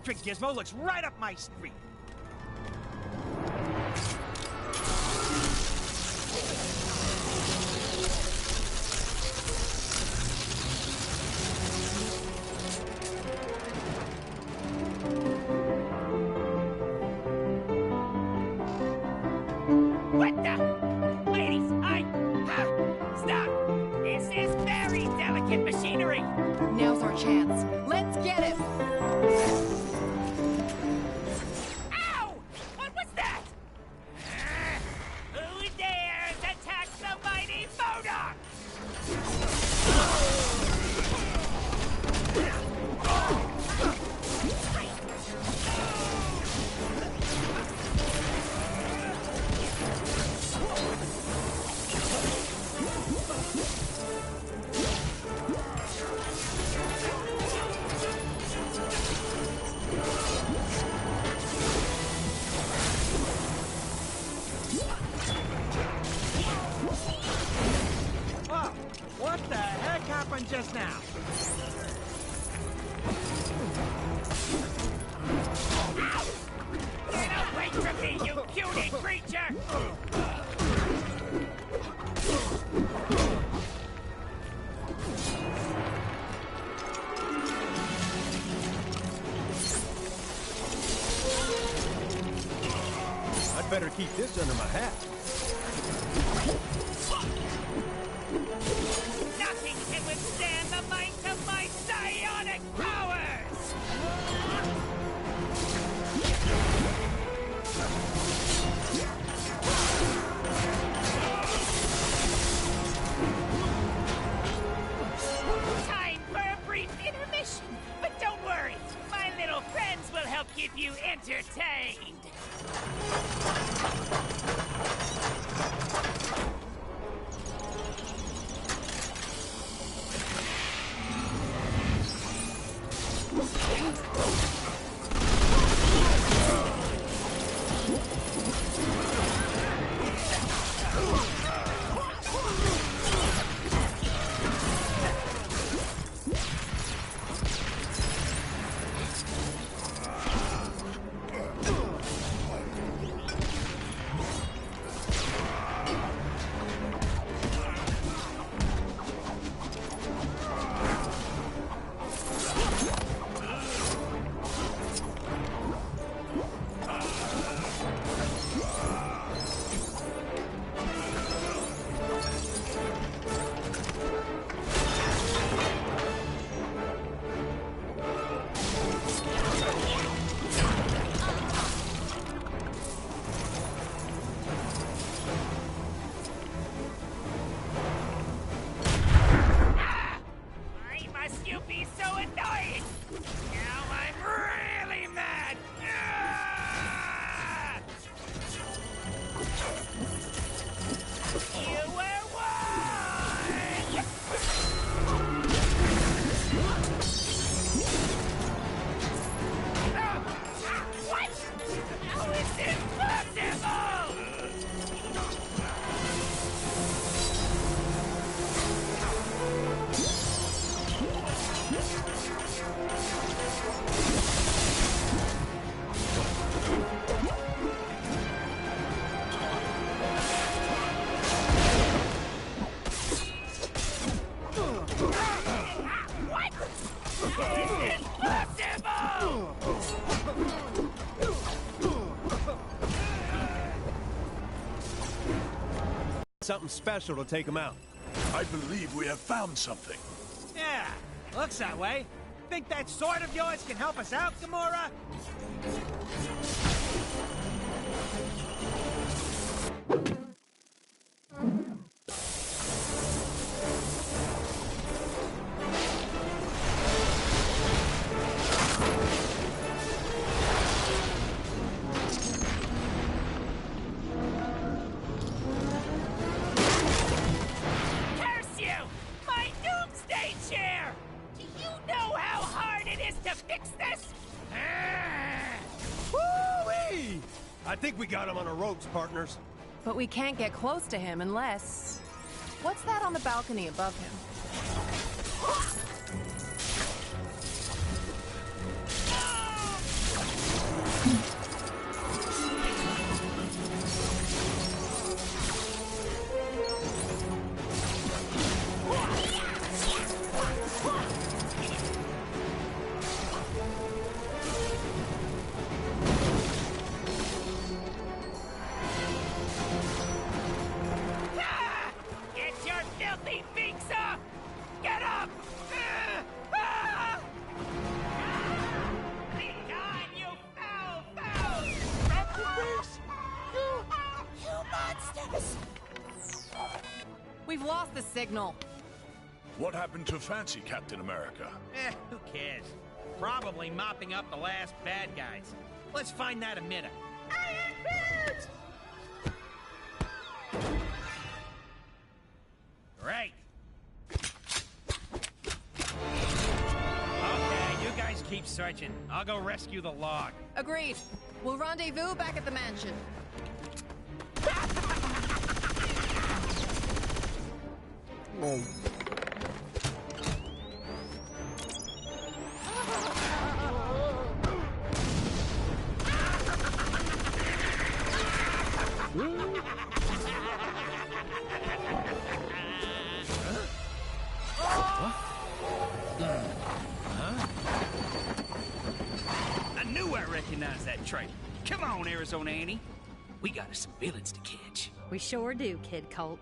electric gizmo looks right up my street. What the? Ladies, stop! This is very delicate machinery! Now's our chance. Let's get him! Ow! What was that? Who dares attack the mighty Modok? Oh, what the heck happened just now? Get away from me, you puny creature! I'd better keep this under my hat. Nothing can withstand the might of my psionic powers! Time for a brief intermission, but don't worry, my little friends will help keep you entertained. Why must you be so annoying? Now I'm really mad! Ah! You were one! What? How is this possible? What? This is impossible! Something special to take him out. I believe we have found something. Yeah, looks that way. Think that sword of yours can help us out, Gamora? Curse you! My doomsday chair! Do you know how hard it is to fix this? Woo-wee! I think we got him on the ropes, partners. But we can't get close to him unless... What's that on the balcony above him? We've lost the signal. What happened to Fancy Captain America? Who cares? Probably mopping up the last bad guys. Let's find that emitter. Iron Boots! Great. Okay, you guys keep searching. I'll go rescue the log. Agreed. We'll rendezvous back at the mansion. I knew I recognized that trail. Come on, Arizona Annie. We got us some villains to catch. We sure do, Kid Colt.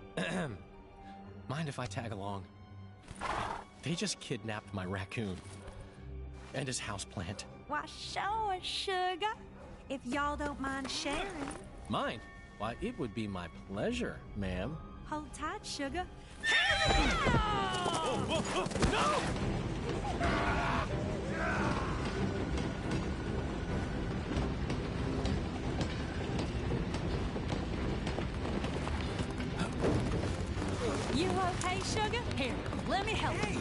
Mind if I tag along? They just kidnapped my raccoon. And his houseplant. Why, sure, sugar. If y'all don't mind sharing. Mine? Why, it would be my pleasure, ma'am. Hold tight, sugar. You okay, sugar? Here, let me help you.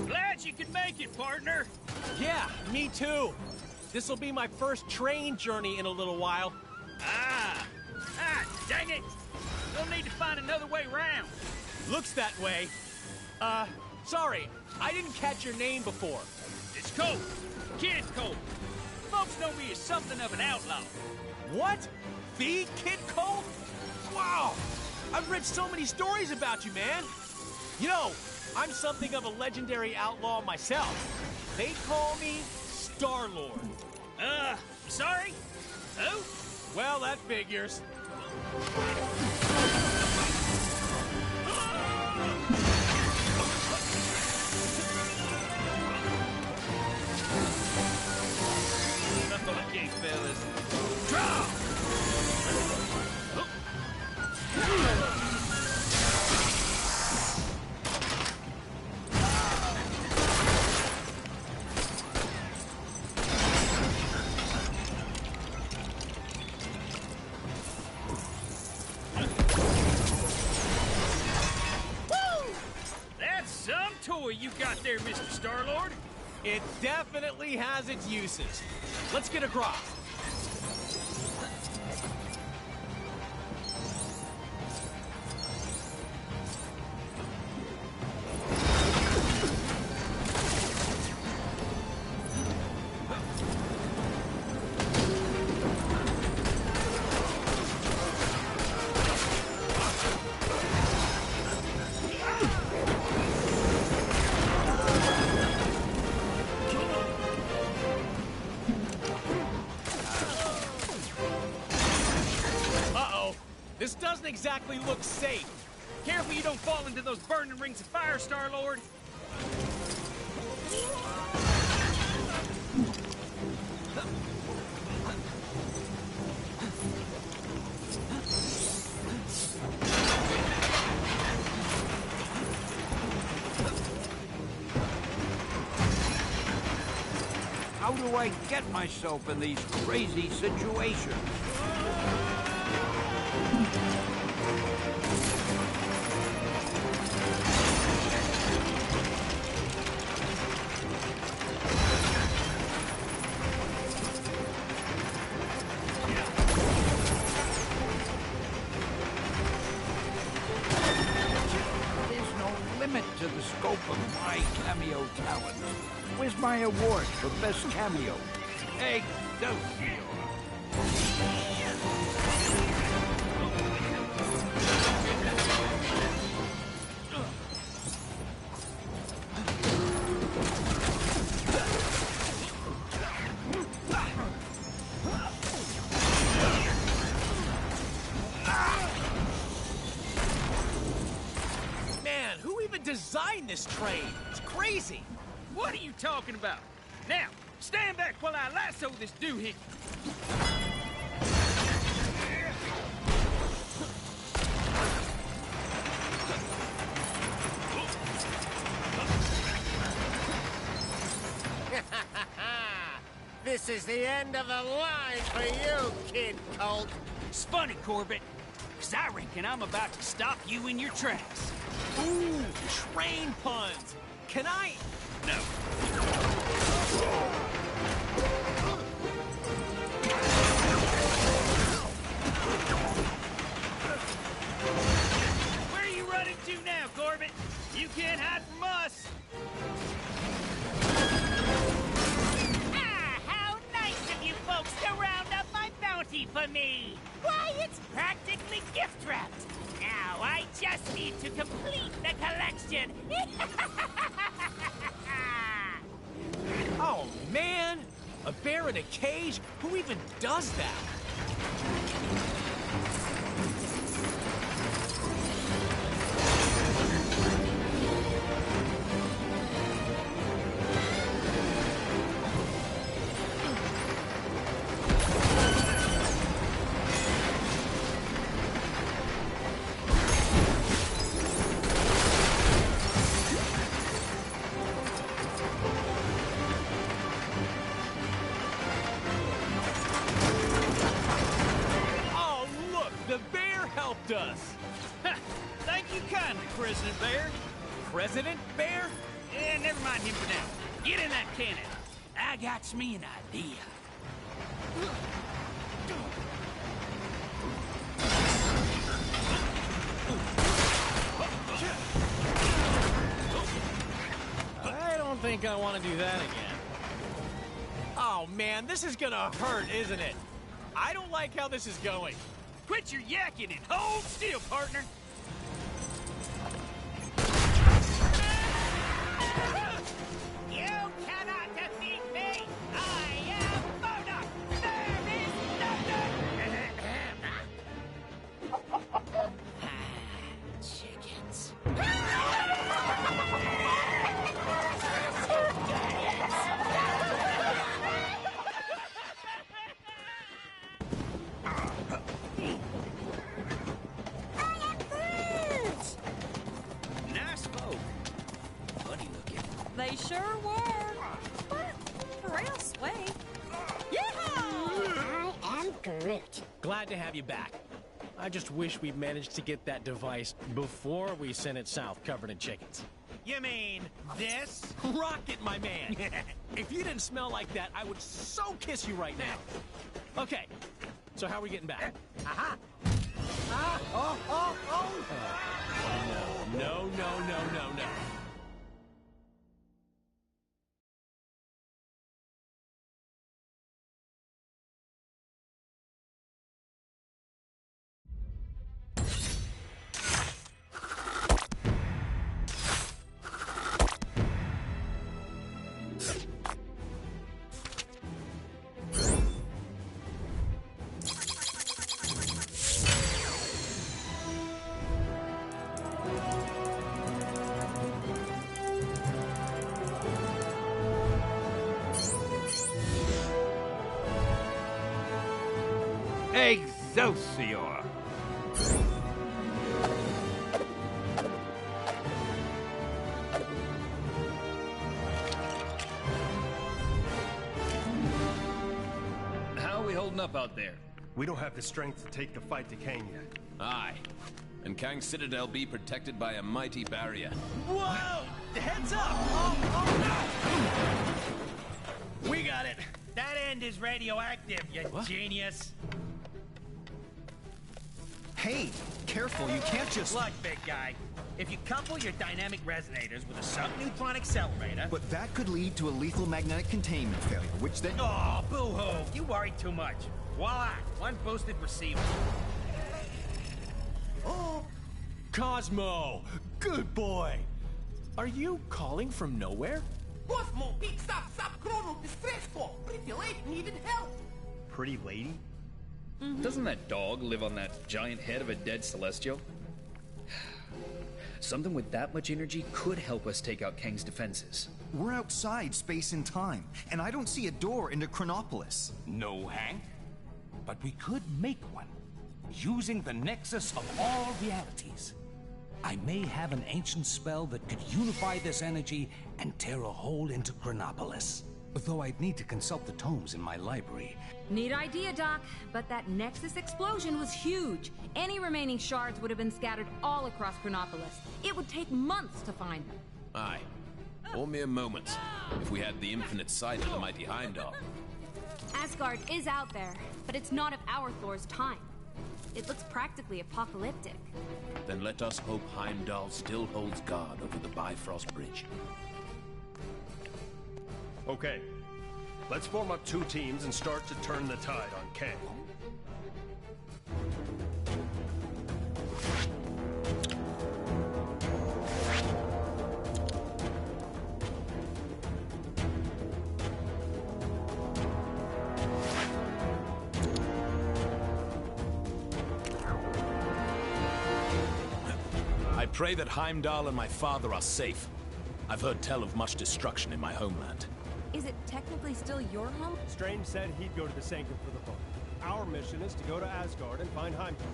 Glad you could make it, partner. Yeah, me too. This'll be my first train journey in a little while. Dang it. We'll need to find another way round. Looks that way. Sorry, I didn't catch your name before. It's Colt. Kid Colt. Folks know me as something of an outlaw. What? The Kid Colt? Wow! I've read so many stories about you, man. You know, I'm something of a legendary outlaw myself. They call me Star-Lord. Sorry? Who? Well, that figures. Okay, fellas. Draw! That's some toy you got there, Mr. Star-Lord. It definitely has its uses. Let's get across. This doesn't exactly look safe. Careful you don't fall into those burning rings of fire, Star-Lord. How do I get myself in these crazy situations? To the scope of my cameo talent. Where's my award for best cameo? Excelsior! Man, who even designed this train. It's crazy. What are you talking about? Now, stand back while I lasso this doohickey. This is the end of the line for you, Kid Colt. It's funny, Corbett, because I reckon I'm about to stop you in your tracks. Ooh, train puns. Can I? No. Where are you running to now, Corbett? You can't hide from us. How nice of you folks to round up my bounty for me. Why, it's practically gift wrapped. Now I just need to complete the collection. Oh, man. A bear in a cage? Who even does that? Us. Thank you kindly, President Bear. President Bear? Yeah, never mind him for now. Get in that cannon. I got me an idea. I don't think I want to do that again. Oh, man, this is gonna hurt, isn't it? I don't like how this is going. Quit your yakking and hold still, partner. You cannot defeat me! I am Murdoch! There is nothing! Chickens. Nice folk. Funny looking. They sure were. Real sweet. I am Groot. Glad to have you back. I just wish we'd managed to get that device before we sent it south covered in chickens. You mean this? Rocket, my man! If you didn't smell like that, I would so kiss you right now. Okay, so how are we getting back? Aha! Ah! Oh! Oh! Oh! No, no, no, no, no. Excelsior! How are we holding up out there? We don't have the strength to take the fight to Kang yet. Aye. And Kang's Citadel be protected by a mighty barrier. Whoa! Heads up! Oh no! We got it. That end is radioactive, you genius. Hey, careful, you can't just... Look, big guy. If you couple your dynamic resonators with a subneutron accelerator... But that could lead to a lethal magnetic containment failure, which then... Oh, boo-hoo! You worry too much. Voila! One boosted receiver. Oh! Cosmo! Good boy! Are you calling from nowhere? Cosmo, big stop, chrono, distressful. Pretty lady needed help. Pretty lady? Doesn't that dog live on that giant head of a dead Celestial? Something with that much energy could help us take out Kang's defenses. We're outside space and time, and I don't see a door into Chronopolis. No, Hank. But we could make one, using the nexus of all realities. I may have an ancient spell that could unify this energy and tear a hole into Chronopolis. Though I'd need to consult the tomes in my library. Neat idea, Doc, but that Nexus explosion was huge. Any remaining shards would have been scattered all across Chronopolis. It would take months to find them. Aye. Or mere moments, if we had the infinite sight of the mighty Heimdall. Asgard is out there, but it's not of our Thor's time. It looks practically apocalyptic. Then let us hope Heimdall still holds guard over the Bifrost Bridge. Okay. Let's form up 2 teams and start to turn the tide on Kang. I pray that Heimdall and my father are safe. I've heard tell of much destruction in my homeland. Is it technically still your home? Strange said he'd go to the Sanctum for the fun. Our mission is to go to Asgard and find Heimdall.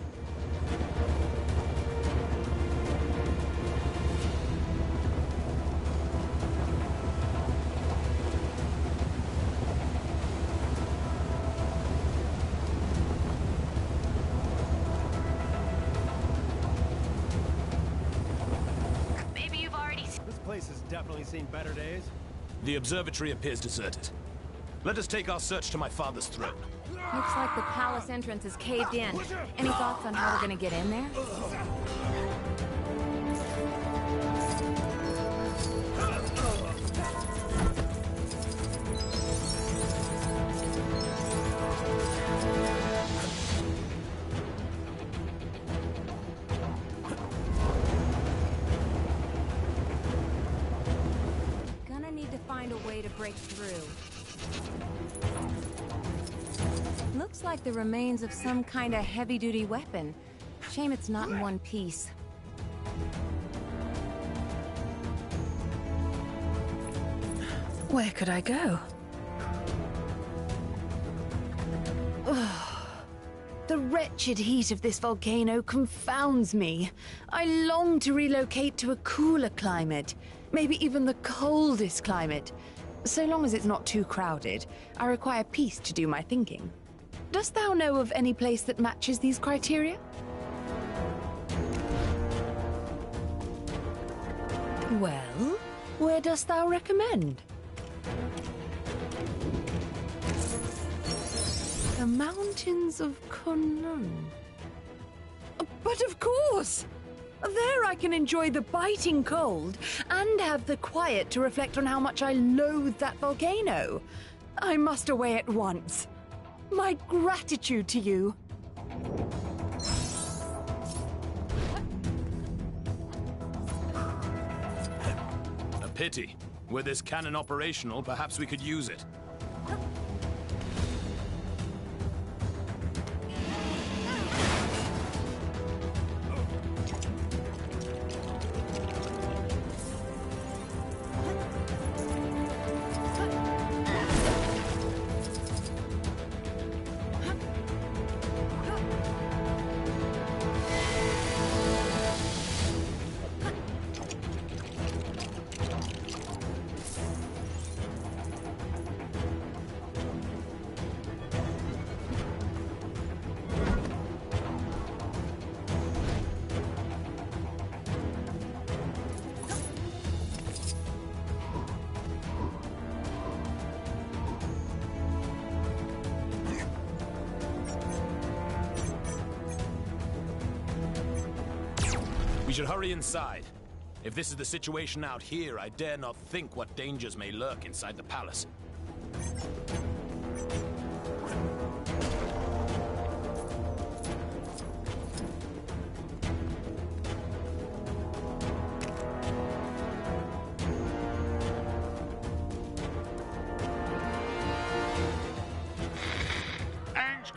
Maybe you've already... This place has definitely seen better days. The observatory appears deserted. Let us take our search to my father's throne. Looks like the palace entrance is caved in. Any thoughts on how we're gonna get in there? Gonna need to find a way to break through. Looks like the remains of some kind of heavy-duty weapon. Shame it's not in one piece. Where could I go? The wretched heat of this volcano confounds me. I long to relocate to a cooler climate, maybe even the coldest climate. So long as it's not too crowded, I require peace to do my thinking. Dost thou know of any place that matches these criteria? Well, where dost thou recommend? The mountains of Kunlun. But of course! There I can enjoy the biting cold and have the quiet to reflect on how much I loathe that volcano. I must away at once. My gratitude to you. A pity. Were this cannon operational, perhaps we could use it. We should hurry inside. If this is the situation out here, I dare not think what dangers may lurk inside the palace.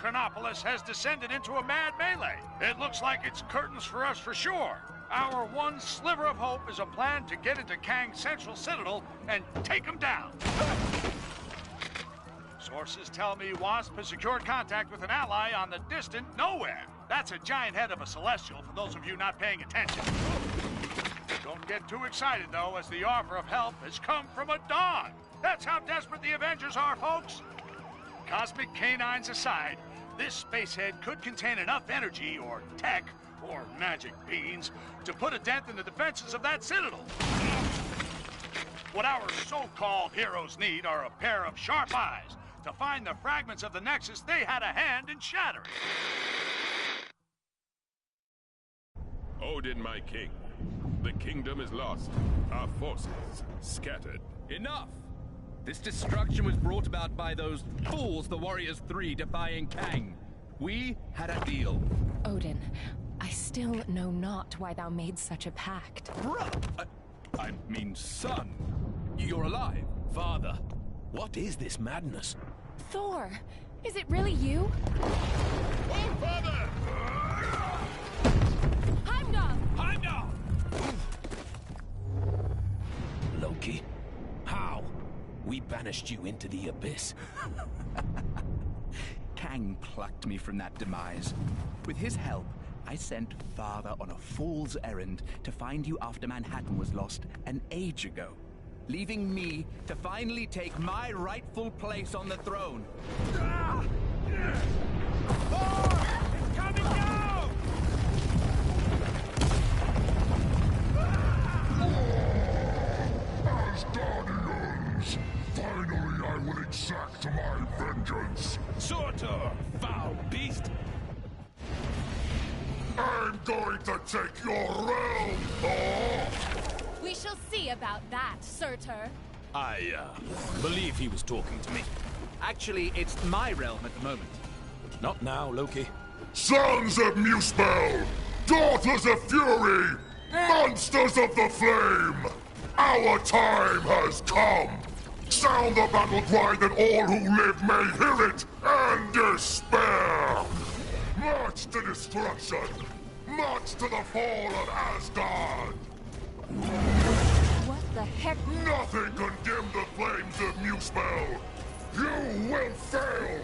Chronopolis has descended into a mad melee. It looks like it's curtains for us for sure. Our one sliver of hope is a plan to get into Kang's central citadel and take him down. Sources tell me Wasp has secured contact with an ally on the distant Nowhere. That's a giant head of a Celestial, for those of you not paying attention. Don't get too excited, though, as the offer of help has come from a Dawn. That's how desperate the Avengers are, folks. Cosmic canines aside, this spacehead could contain enough energy, or tech, or magic beans, to put a dent in the defenses of that citadel. What our so-called heroes need are a pair of sharp eyes to find the fragments of the Nexus they had a hand in shattering. Odin, my king. The kingdom is lost. Our forces scattered. Enough! This destruction was brought about by those fools, the Warriors 3, defying Kang. We had a deal. Odin, I still know not why thou made such a pact. I mean, son, you're alive. Father, what is this madness? Thor, is it really you? Oh, father! Heimdall! Heimdall! Loki, how? We banished you into the abyss. Kang plucked me from that demise. With his help, I sent Father on a fool's errand to find you after Manhattan was lost an age ago, leaving me to finally take my rightful place on the throne. Thor! It's coming down! Asgardians! Finally, I will exact my vengeance! Surtur, foul beast! I'm going to take your realm, Thor! We shall see about that, Surtur. I, believe he was talking to me. Actually, it's my realm at the moment. Not now, Loki. Sons of Muspel! Daughters of Fury! Monsters of the Flame! Our time has come! Sound the battle cry that all who live may hear it and despair! March to destruction! March to the fall of Asgard! What the heck? Nothing can dim the flames of Muspel! You will fail!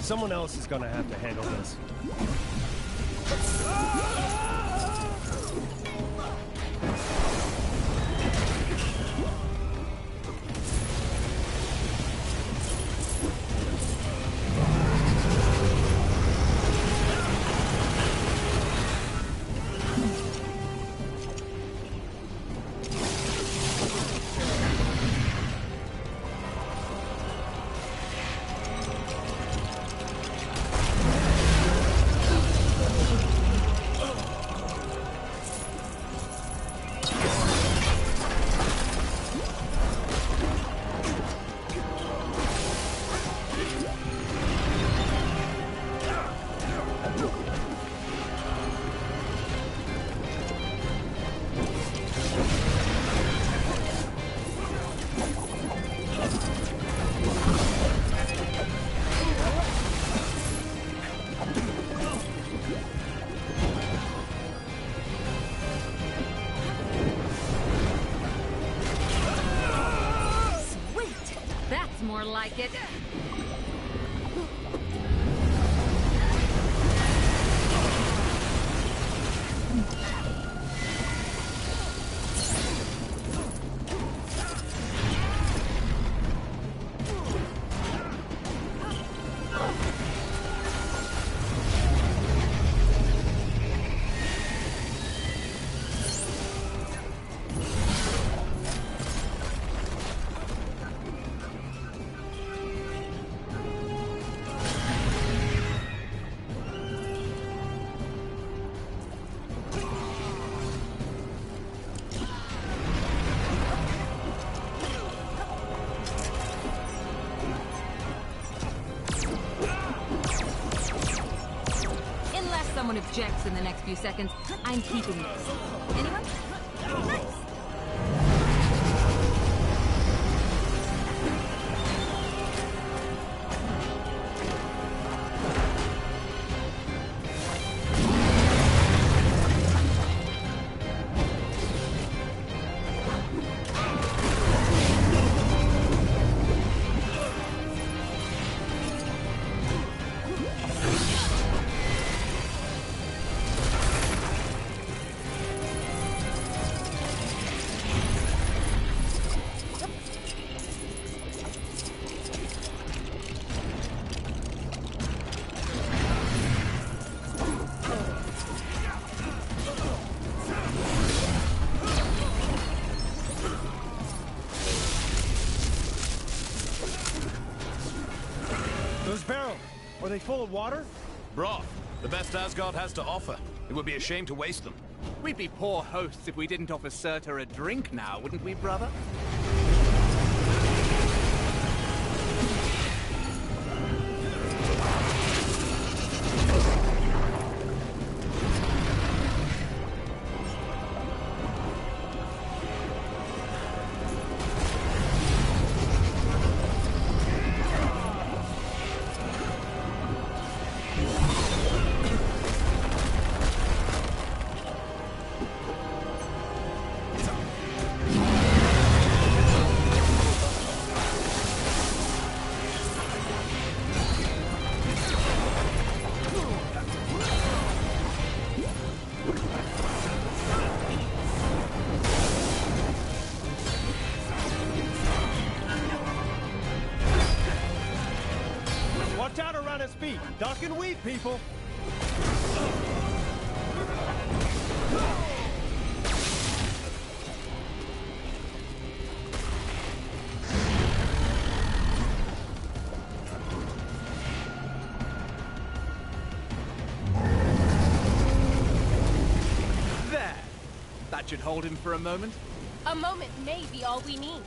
Someone else is gonna have to handle this. More like it. someone objects in the next few seconds, I'm keeping this. Anyone? Nice. Are they full of water? Broth. The best Asgard has to offer. It would be a shame to waste them. We'd be poor hosts if we didn't offer Surtur a drink now, wouldn't we, brother? Watch out around his feet. Duck and weave, people. There! That should hold him for a moment. A moment may be all we need.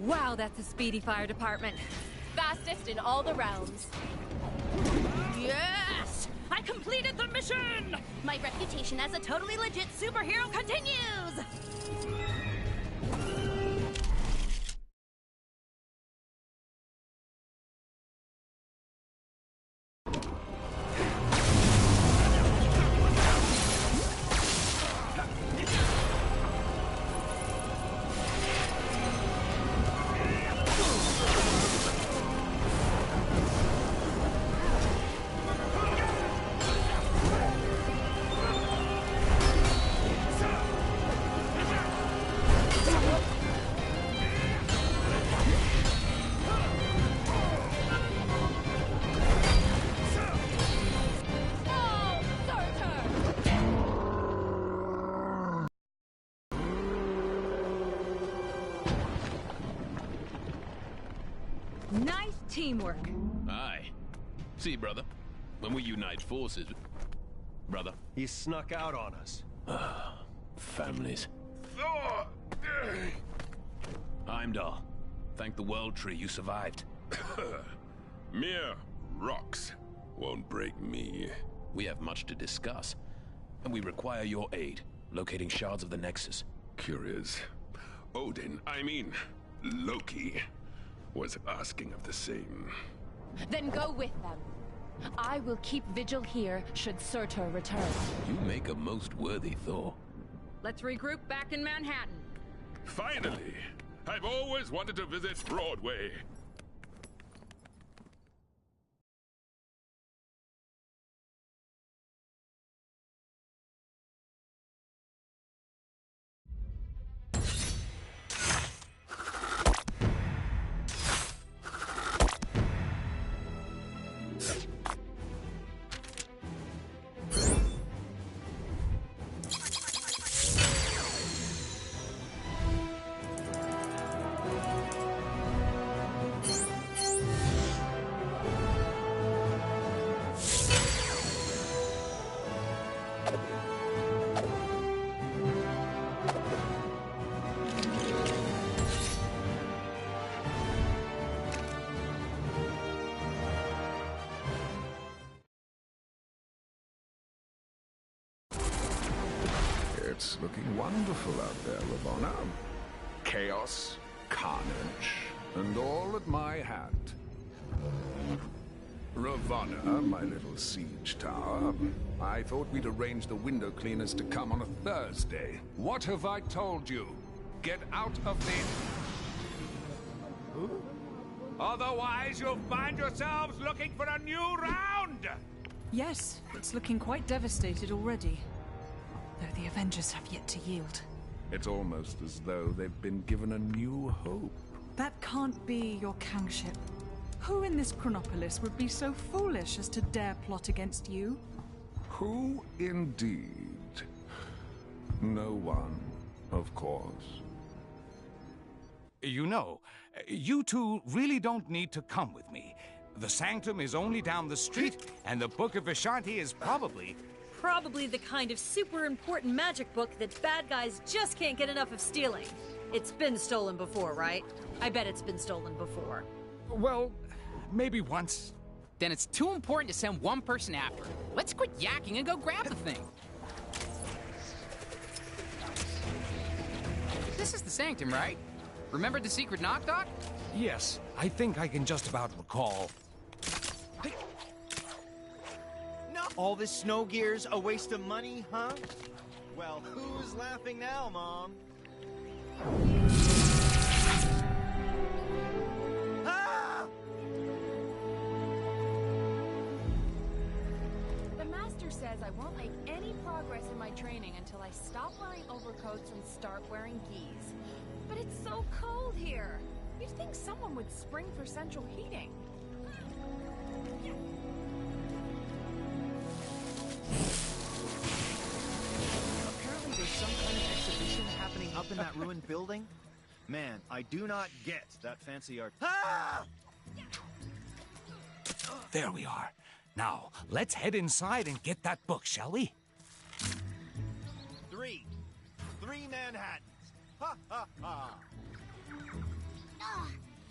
Wow, that's a speedy fire department. Fastest in all the realms. Yes! I completed the mission! My reputation as a totally legit superhero continues! Nice teamwork. Aye. See, brother, when we unite forces... brother? He snuck out on us. Families. Heimdall, thank the World Tree you survived. Mere rocks won't break me. We have much to discuss, and we require your aid, locating shards of the Nexus. Curious. Odin, I mean, Loki, was asking of the same. Then go with them. I will keep vigil here should Surtur return. You make a most worthy Thor. Let's regroup back in Manhattan. Finally! I've always wanted to visit Broadway. It's looking wonderful out there, Ravonna. Chaos, carnage, and all at my hand. Ravonna, my little siege tower, I thought we'd arrange the window cleaners to come on a Thursday. What have I told you? Get out of the... Otherwise, you'll find yourselves looking for a new round! Yes, it's looking quite devastated already. Though the Avengers have yet to yield. It's almost as though they've been given a new hope. That can't be your kingship. Who in this Chronopolis would be so foolish as to dare plot against you? Who indeed? No one, of course. You know, you two really don't need to come with me. The Sanctum is only down the street, and the Book of Vishanti is probably the kind of super important magic book that bad guys just can't get enough of stealing. It's been stolen before, right? I bet it's been stolen before. Well, maybe once. Then it's too important to send one person after it. Let's quit yakking and go grab the thing. This is the Sanctum, right? Remember the secret knock-knock? Yes, I think I can just about recall. All this snow gear's a waste of money, huh? Well, who's laughing now, Mom? Ah! The Master says I won't make any progress in my training until I stop wearing overcoats and start wearing gis. But it's so cold here. You'd think someone would spring for central heating. Apparently there's some kind of exhibition happening up in that ruined building. Man, I do not get that fancy art. Ah! There we are. Now, let's head inside and get that book, shall we? Three Manhattans. Ha ha ha. Ugh,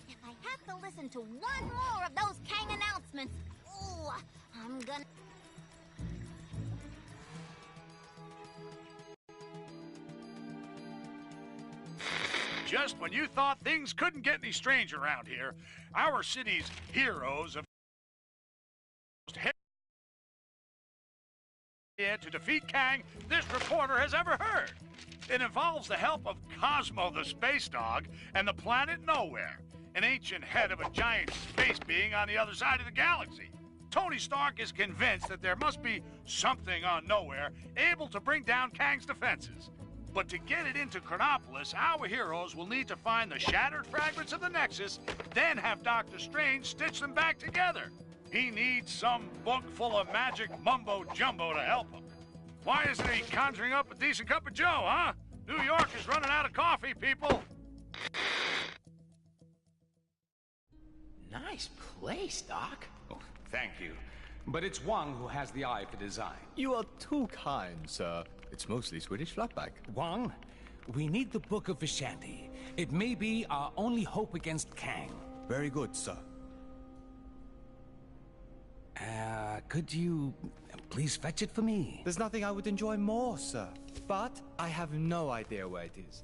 if I have to listen to one more of those Kang announcements, ooh, I'm gonna... Just when you thought things couldn't get any strange around here, our city's heroes have to defeat Kang this reporter has ever heard. It involves the help of Cosmo the Space Dog and the planet Nowhere, an ancient head of a giant space being on the other side of the galaxy. Tony Stark is convinced that there must be something on Nowhere able to bring down Kang's defenses. But to get it into Chronopolis, our heroes will need to find the shattered fragments of the Nexus, then have Doctor Strange stitch them back together. He needs some book full of magic mumbo-jumbo to help him. Why isn't he conjuring up a decent cup of joe, huh? New York is running out of coffee, people. Nice place, Doc. Oh, thank you. But it's Wang who has the eye for design. You are too kind, sir. It's mostly Swedish flatback. Wang, we need the Book of Vishanti. It may be our only hope against Kang. Very good, sir. Could you please fetch it for me? There's nothing I would enjoy more, sir. But I have no idea where it is.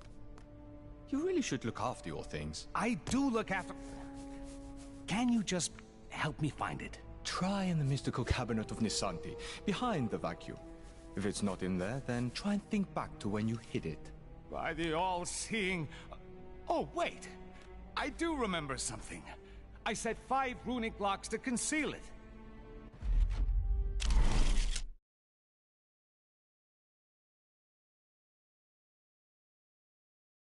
You really should look after your things. I do look after... Can you just help me find it? Try in the mystical cabinet of Nisanti, behind the vacuum. If it's not in there, then try and think back to when you hid it. By the all-seeing... Oh, wait! I do remember something. I set 5 runic locks to conceal it.